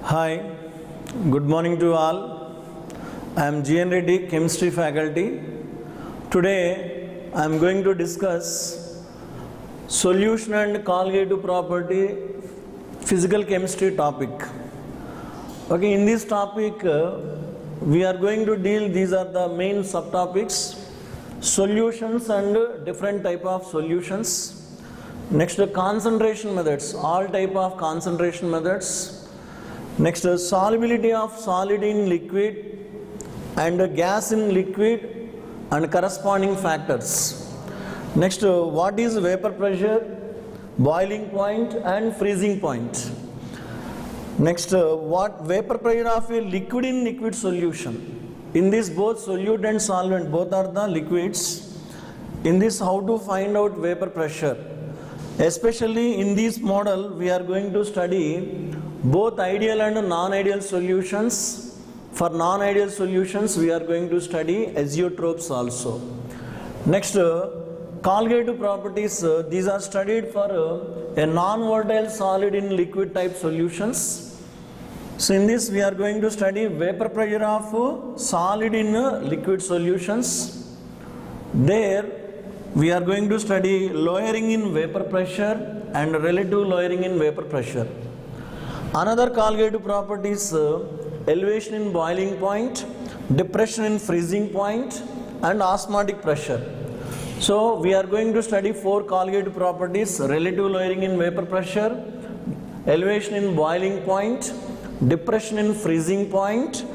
Hi, good morning to all. I am GN Reddy, Chemistry faculty. Today I am going to discuss solution and colligative property physical chemistry topic. Okay, in this topic we are going to deal, these are the main subtopics: solutions and different type of solutions. Next, concentration methods, all type of concentration methods. Next, solubility of solid in liquid and gas in liquid and corresponding factors. Next, what is vapor pressure, boiling point and freezing point. Next, what vapor pressure of a liquid in liquid solution. In this, both solute and solvent, both are the liquids. In this, how to find out vapor pressure. Especially in this model, we are going to study both ideal and non-ideal solutions. For non-ideal solutions, we are going to study azeotropes also. Next, colligative properties, these are studied for a non-volatile solid in liquid type solutions. So in this, we are going to study vapor pressure of solid in liquid solutions. There, we are going to study lowering in vapor pressure and relative lowering in vapor pressure. Another colligative property is elevation in boiling point, depression in freezing point and osmotic pressure. So we are going to study four colligative properties: relative lowering in vapor pressure, elevation in boiling point, depression in freezing point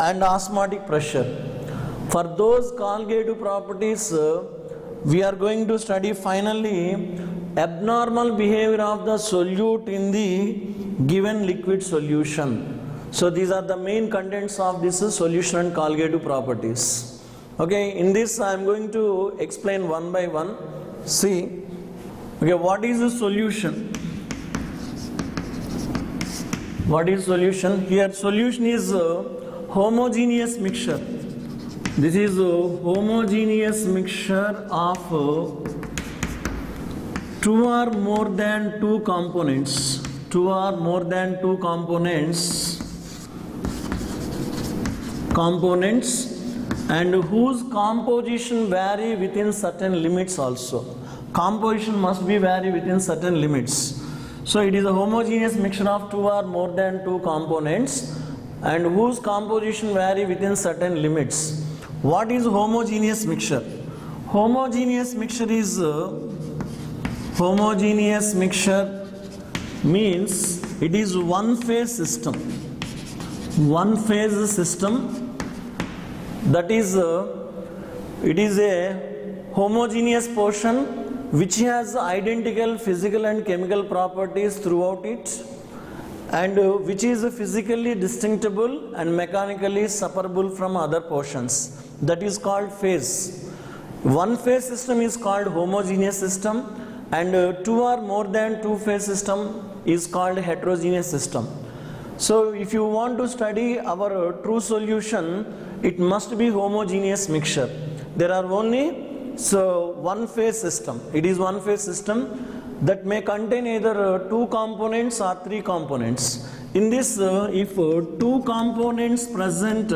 and osmotic pressure. For those colligative properties, we are going to study finally abnormal behavior of the solute in the given liquid solution. So these are the main contents of this solution and colligative properties. Okay, in this I am going to explain one by one. See, okay, what is the solution? What is solution? Here solution is homogeneous mixture. This is a homogeneous mixture of two or more than two components. Two or more than two components and whose composition vary within certain limits also. Composition must be vary within certain limits. So it is a homogeneous mixture of two or more than two components and whose composition vary within certain limits. What is homogeneous mixture? Homogeneous mixture is homogeneous mixture means it is one phase system. One phase system, that is it is a homogeneous portion which has identical physical and chemical properties throughout it and which is physically distinguishable and mechanically separable from other portions. That is called phase. One phase system is called homogeneous system and two or more than two phase system is called heterogeneous system. So if you want to study our true solution, it must be homogeneous mixture. There are only one phase system. It is one phase system that may contain either two components or three components. In this, if two components present,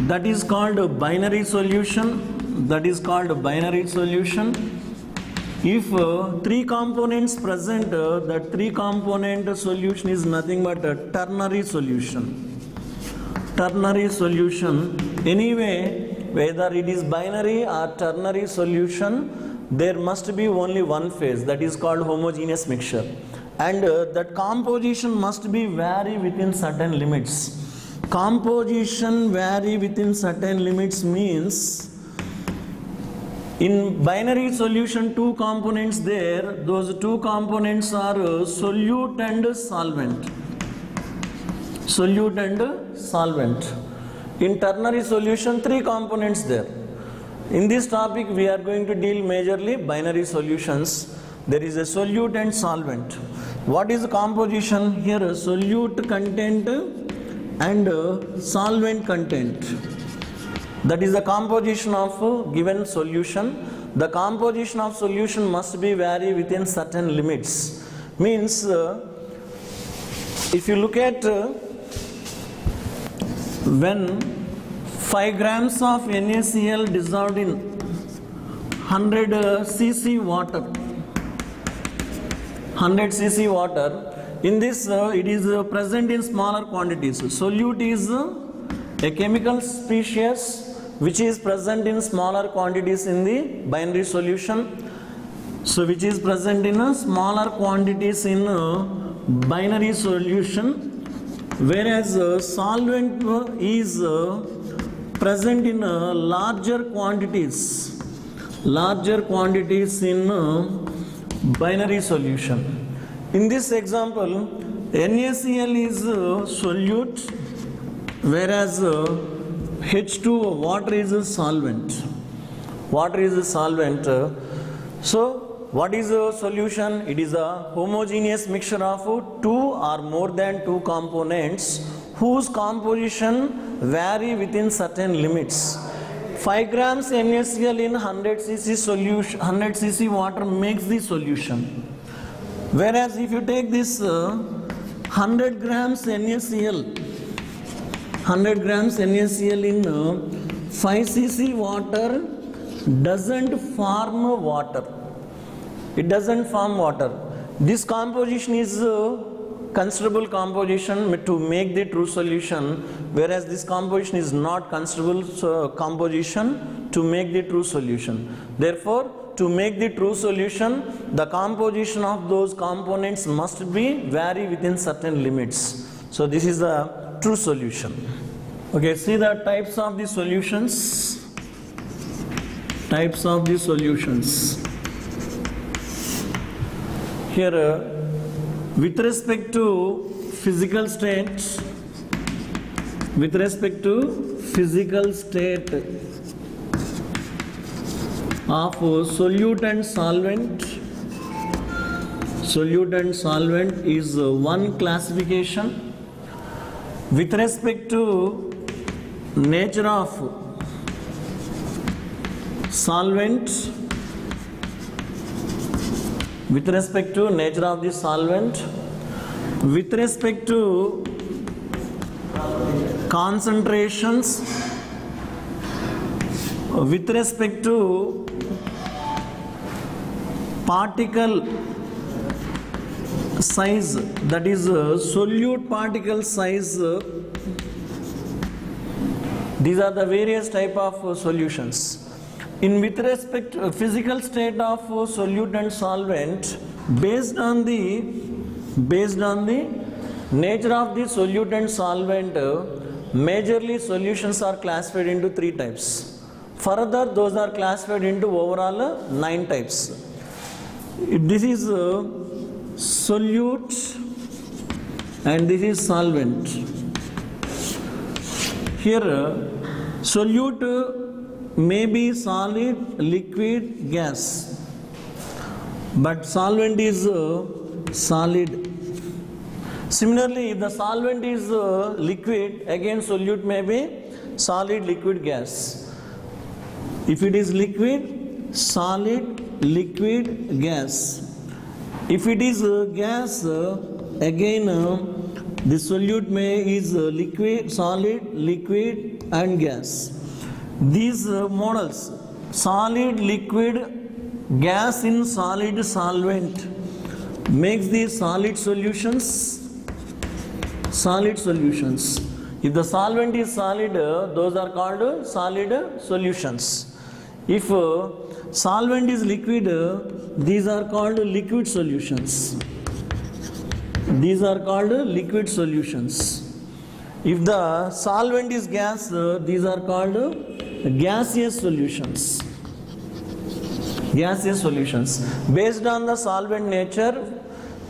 that is called a binary solution. That is called a binary solution. If three components present, that three component solution is nothing but a ternary solution. Ternary solution. Anyway, whether it is binary or ternary solution, there must be only one phase. That is called homogeneous mixture. And that composition must be vary within certain limits. Composition vary within certain limits means in binary solution two components there, those two components are solute and solvent. Solute and solvent. In ternary solution three components there. In this topic we are going to deal majorly binary solutions. There is a solute and solvent. What is the composition? Here solute content and solvent content. That is the composition of a given solution. The composition of solution must be vary within certain limits. Means if you look at when 5 grams of NaCl dissolved in 100 cc water, 100 cc water, in this it is present in smaller quantities. Solute is a chemical species which is present in smaller quantities in the binary solution. So which is present in smaller quantities in binary solution, whereas solvent is present in larger quantities in binary solution. In this example, NaCl is solute, whereas H2O, water is a solvent. So what is a solution? It is a homogeneous mixture of 2 or more than 2 components whose composition vary within certain limits. 5 grams NaCl in 100 cc solution, 100 cc water makes the solution. Whereas if you take this 100 grams NaCl in 5 cc water doesn't form water. It doesn't form water. This composition is considerable composition to make the true solution, whereas this composition is not considerable composition to make the true solution. Therefore, to make the true solution, the composition of those components must be vary within certain limits. So this is the true solution. Okay, see the types of the solutions. Types of the solutions. Here, with respect to physical state of solute and solvent is one classification. With respect to nature of solvent, with respect to nature of the solvent, with respect to concentrations, with respect to particle size, that is solute particle size, these are the various type of solutions. In with respect to physical state of solute and solvent, based on the nature of the solute and solvent, majorly solutions are classified into 3 types. Further, those are classified into overall 9 types. This is solute and this is solvent. Here, solute may be solid, liquid, gas, but solvent is solid. Similarly, if the solvent is liquid, again solute may be solid, liquid, gas. If it is liquid, solid, liquid, gas. If it is gas, again the solute may is liquid, solid, liquid, and gas. These models, solid, liquid, gas in solid, solvent, makes the solid solutions. If the solvent is solid, those are called solid solutions. If solvent is liquid, these are called liquid solutions. If the solvent is gas, these are called gaseous solutions. Based on the solvent nature,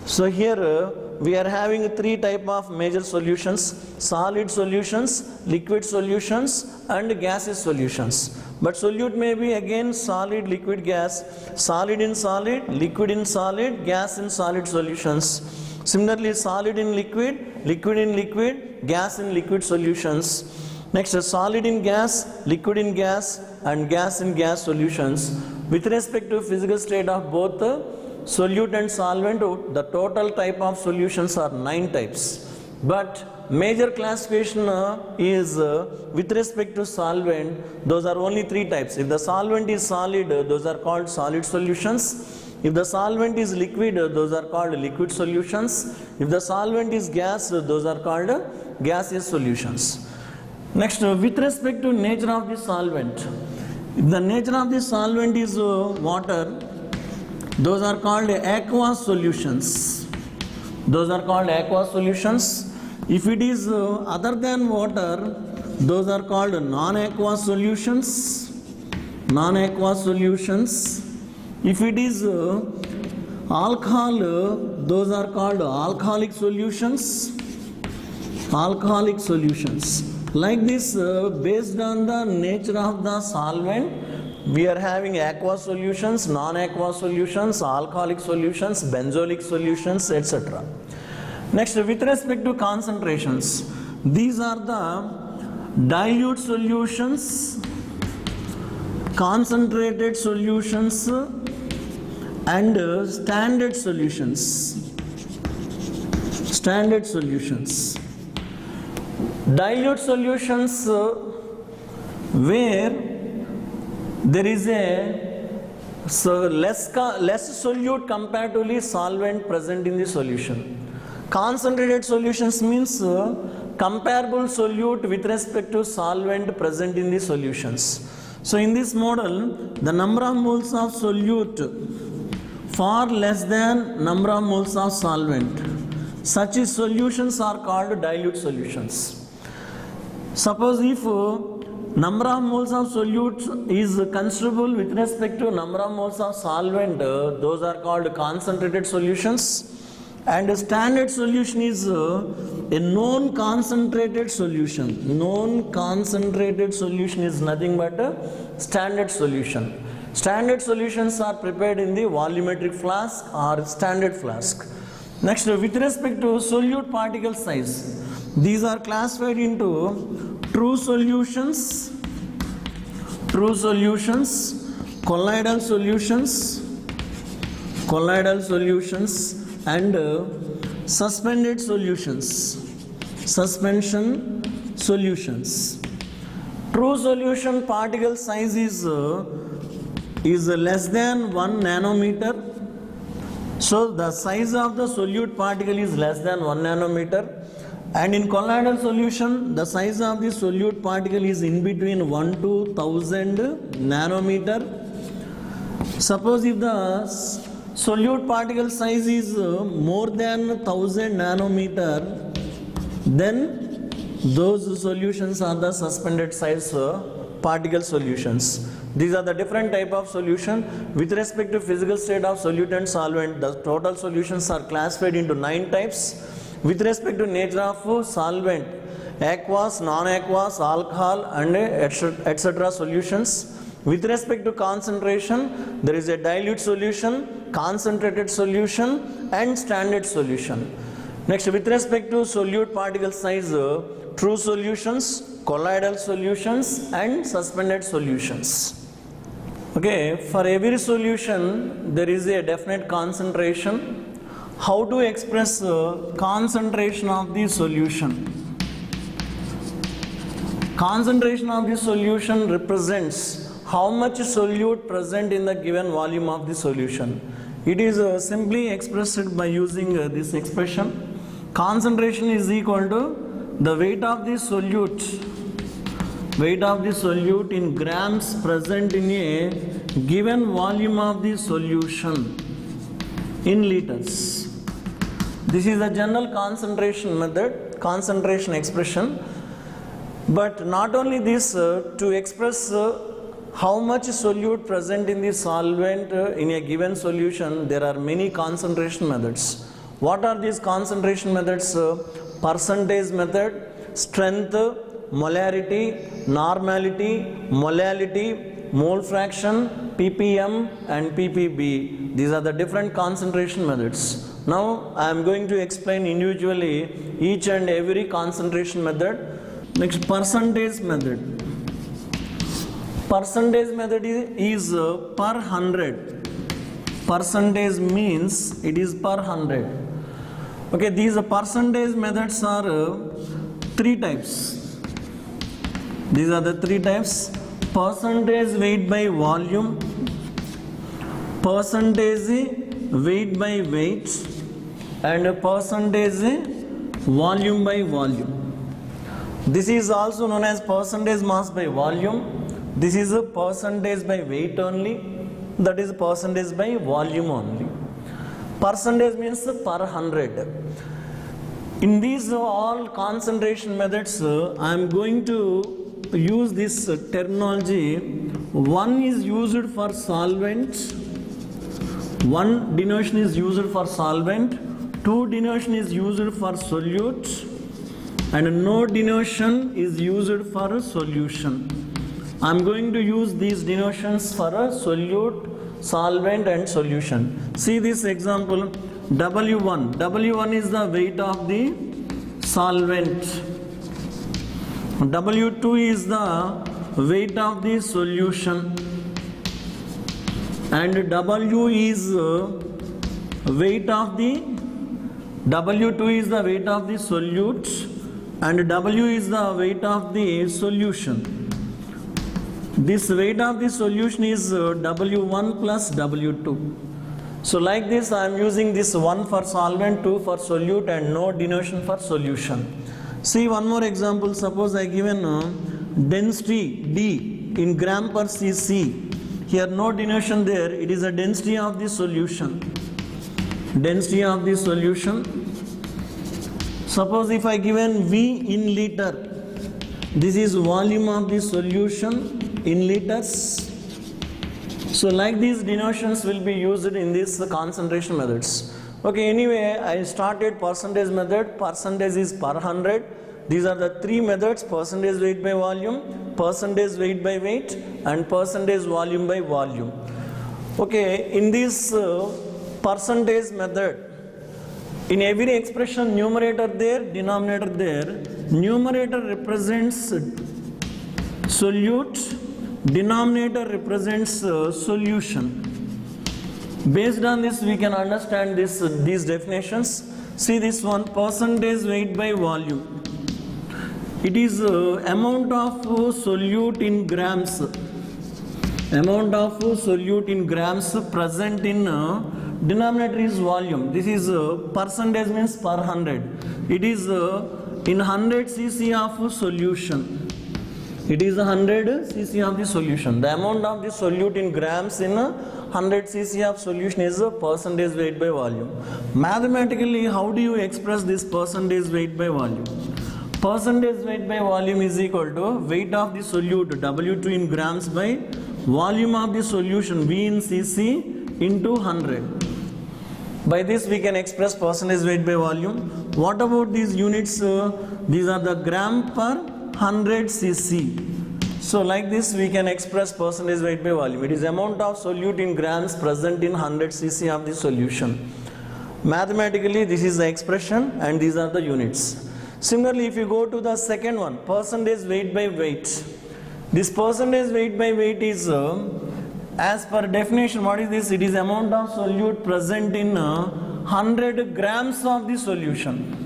so here we are having 3 type of major solutions: solid solutions, liquid solutions, and gaseous solutions. But solute may be again solid, liquid, gas, solid in solid, liquid in solid, gas in solid solutions. Similarly, solid in liquid, liquid in liquid, gas in liquid solutions. Next, solid in gas, liquid in gas, and gas in gas solutions. With respect to physical state of both solute and solvent, the total type of solutions are 9 types. But major classification is with respect to solvent, those are only three types. If the solvent is solid, those are called solid solutions. If the solvent is liquid, those are called liquid solutions. If the solvent is gas, those are called gaseous solutions. Next, with respect to nature of the solvent, if the nature of the solvent is water, those are called aqueous solutions. Those are called aqueous solutions. If it is other than water, those are called non-aqueous solutions. Non-aqueous solutions. If it is alcohol, those are called alcoholic solutions. Alcoholic solutions. Like this, based on the nature of the solvent, we are having aqueous solutions, non-aqueous solutions, alcoholic solutions, benzoic solutions, etc. Next, with respect to concentrations, these are the dilute solutions, concentrated solutions, and standard solutions. Standard solutions. Dilute solutions where there is a less solute comparatively solvent present in the solution. Concentrated solutions means comparable solute with respect to solvent present in the solutions. So in this model, the number of moles of solute far less than number of moles of solvent. Such solutions are called dilute solutions. Suppose if number of moles of solute is considerable with respect to number of moles of solvent, those are called concentrated solutions. And a standard solution is a known concentrated solution. Known concentrated solution is nothing but a standard solution. Standard solutions are prepared in the volumetric flask or standard flask. Next, with respect to solute particle size, these are classified into true solutions, colloidal solutions, and suspended solutions, suspension solutions. True solution particle size is less than 1 nanometer. So the size of the solute particle is less than 1 nanometer. And in colloidal solution, the size of the solute particle is in between 1 to 1000 nanometer. Suppose if the solute particle size is more than 1000 nanometer, then those solutions are the suspended size particle solutions. These are the different type of solution. With respect to physical state of solute and solvent, the total solutions are classified into 9 types. With respect to nature of solvent, aqueous, non-aqueous, alcohol, and etc. solutions. With respect to concentration, there is a dilute solution, concentrated solution, and standard solution. Next, with respect to solute particle size, true solutions, colloidal solutions, and suspended solutions. Okay, for every solution, there is a definite concentration. How to express concentration of the solution? Concentration of the solution represents how much solute present in the given volume of the solution. It is simply expressed by using this expression. Concentration is equal to the weight of the solute in grams present in a given volume of the solution in liters. This is the general concentration method, concentration expression. But not only this, to express how much solute present in the solvent in a given solution, there are many concentration methods. What are these concentration methods? Percentage method, strength, molarity, normality, molality, mole fraction, ppm, and ppb. These are the different concentration methods. Now I am going to explain individually each and every concentration method. Next, percentage method. Percentage method is per 100. Percentage means it is per 100. Okay, these percentage methods are three types. These are the three types: percentage weight by volume, percentage weight by weight, and percentage volume by volume. This is also known as percentage mass by volume. This is a percentage by weight only. That is percentage by volume only. Percentage means per 100. In these all concentration methods, I am going to use this terminology. One is used for solvent. One denotation is used for solvent. Two denotation is used for solute. And no denotation is used for a solution. I am going to use these denotations for a solute, solvent and solution. See this example, W1. W1 is the weight of the solvent. W2 is the weight of the solution. And W is weight of the, W2 is the weight of the solute. And W is the weight of the solution. This weight of the solution is W1 plus W2. So like this I am using this 1 for solvent, 2 for solute and no denotation for solution. See one more example. Suppose I given density D in gram per cc. Here no denotation there. It is a density of the solution. Density of the solution. Suppose if I given V in liter. This is volume of the solution in liters. So like these denotations will be used in these concentration methods. Okay, anyway, I started percentage method. Percentage is per 100. These are the three methods: percentage weight by volume, percentage weight by weight, and percentage volume by volume. Okay, in this percentage method, in every expression, numerator there, denominator there. Numerator represents solute, denominator represents solution. Based on this, we can understand these definitions. See this one, percentage weight by volume. It is amount of solute in grams. Amount of solute in grams present in denominator is volume. This is percentage means per 100. It is in 100 cc of solution. It is 100 cc of the solution. The amount of the solute in grams in 100 cc of solution is a percentage weight by volume. Mathematically, how do you express this percentage weight by volume? Percentage weight by volume is equal to weight of the solute W2 in grams by volume of the solution V in cc into 100. By this we can express percentage weight by volume. What about these units? These are the gram per 100 cc. So like this we can express percentage weight by volume. It is amount of solute in grams present in 100 cc of the solution. Mathematically this is the expression and these are the units. Similarly, if you go to the second one, percentage weight by weight. This percentage weight by weight is as per definition, what is this? It is amount of solute present in 100 grams of the solution.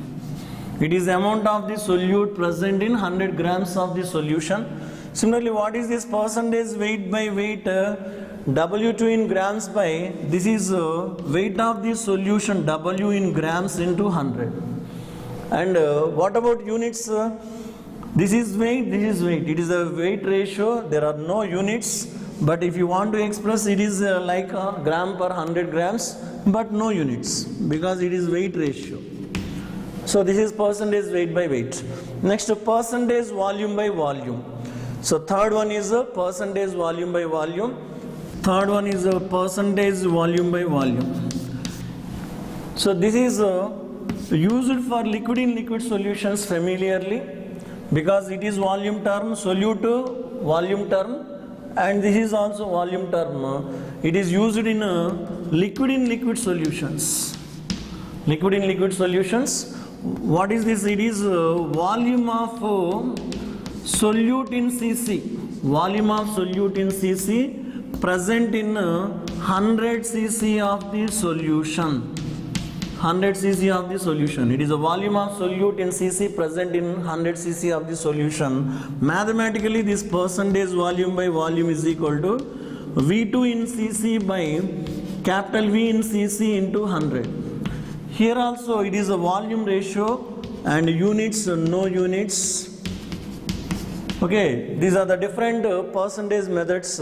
It is amount of the solute present in 100 grams of the solution. Similarly, what is this percentage weight by weight? W2 in grams by, this is weight of the solution W in grams into 100. And what about units? This is weight, this is weight. It is a weight ratio. There are no units. But if you want to express, it is like a gram per 100 grams, but no units because it is weight ratio. So this is percentage weight by weight. Next, percentage volume by volume. So third one is a percentage volume by volume. Third one is a percentage volume by volume. So this is used for liquid in liquid solutions familiarly because it is volume term, solute volume term, and this is also volume term. It is used in liquid in liquid solutions. Liquid in liquid solutions. What is this? It is volume of solute in cc. Volume of solute in cc present in 100 cc of the solution. 100 cc of the solution. It is a volume of solute in cc present in 100 cc of the solution. Mathematically, this percentage volume by volume is equal to V2 in cc by capital V in cc into 100. Here also it is a volume ratio and units, no units. Okay, these are the different percentage methods,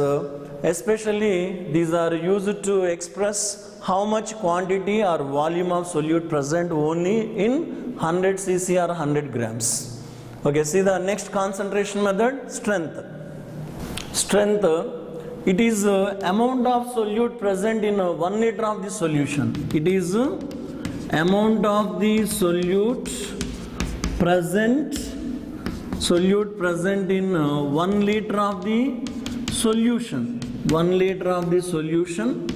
especially these are used to express how much quantity or volume of solute present only in 100 cc or 100 grams. Okay, see the next concentration method, strength. Strength, it is amount of solute present in 1 liter of the solution. It is amount of the solute present in 1 liter of the solution. 1 liter of the solution.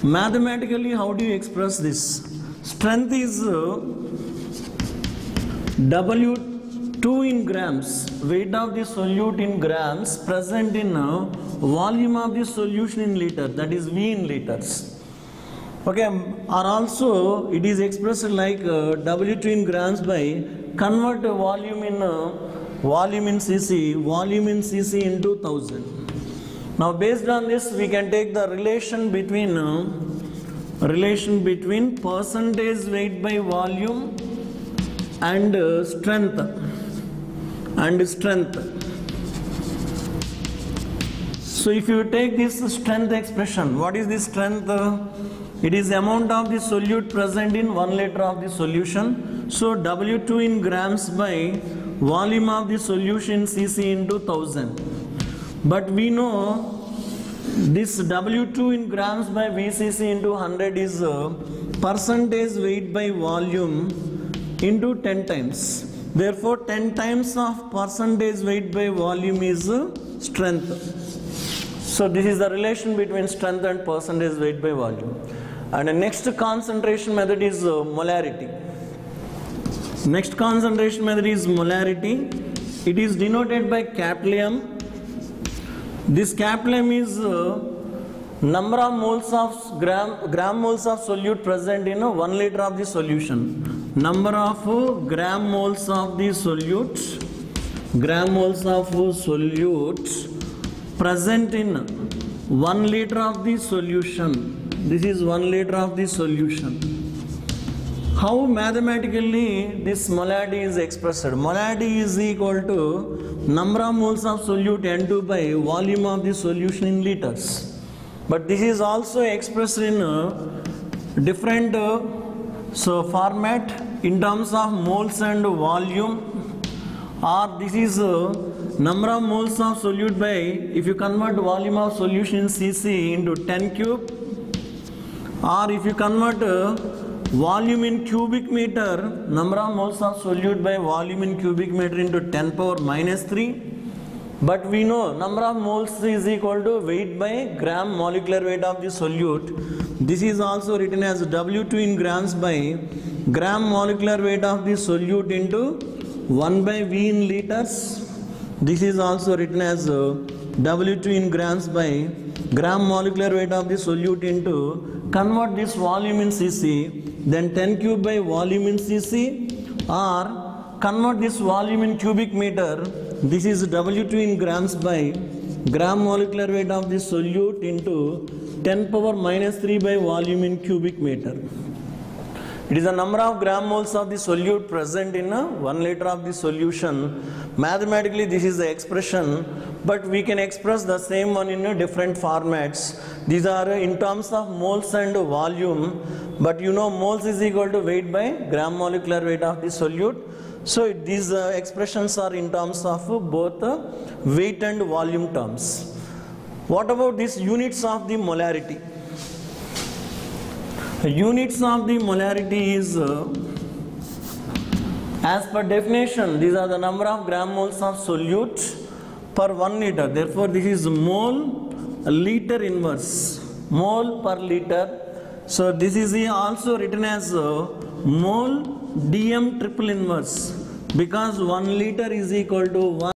Mathematically, how do you express this? Strength is W2 in grams, weight of the solute in grams present in volume of the solution in liter, that is V in liters. Okay, or also it is expressed like W2 in grams by convert volume in cc into 1000. Now based on this we can take the relation between percentage weight by volume and strength. So if you take this strength expression, what is this strength? It is amount of the solute present in 1 liter of the solution. So W2 in grams by volume of the solution cc into 1000. But we know this W2 in grams by VCC into 100 is percentage weight by volume into 10 times. Therefore 10 times of percentage weight by volume is strength. So this is the relation between strength and percentage weight by volume. And the next concentration method is molarity. Next concentration method is molarity. It is denoted by capital M. This capital M is number of moles of gram moles of solute present in 1 liter of the solution. Number of gram moles of the solute, present in 1 liter of the solution. This is 1 liter of the solution. How mathematically this molarity is expressed? Molarity is equal to number of moles of solute N2 by volume of the solution in liters. But this is also expressed in different format in terms of moles and volume, or this is number of moles of solute by, if you convert volume of solution in cc into 10 cube, or if you convert volume in cubic meter, number of moles of solute by volume in cubic meter into 10 power minus 3. But we know number of moles is equal to weight by gram molecular weight of the solute. This is also written as W2 in grams by gram molecular weight of the solute into 1 by V in liters. This is also written as W2 in grams by gram molecular weight of the solute into, convert this volume in cc, then 10 cube by volume in cc, or convert this volume in cubic meter. This is W2 in grams by gram molecular weight of the solute into 10 power minus 3 by volume in cubic meter. It is the number of gram moles of the solute present in 1 liter of the solution. Mathematically this is the expression, but we can express the same one in different formats. These are in terms of moles and volume, but you know moles is equal to weight by gram molecular weight of the solute. So these expressions are in terms of both weight and volume terms. What about these units of the molarity? Units of the molarity is, as per definition, these are the number of gram moles of solute per 1 liter. Therefore, this is mole liter inverse, mole per liter. So this is also written as mole dm triple inverse, because 1 liter is equal to 1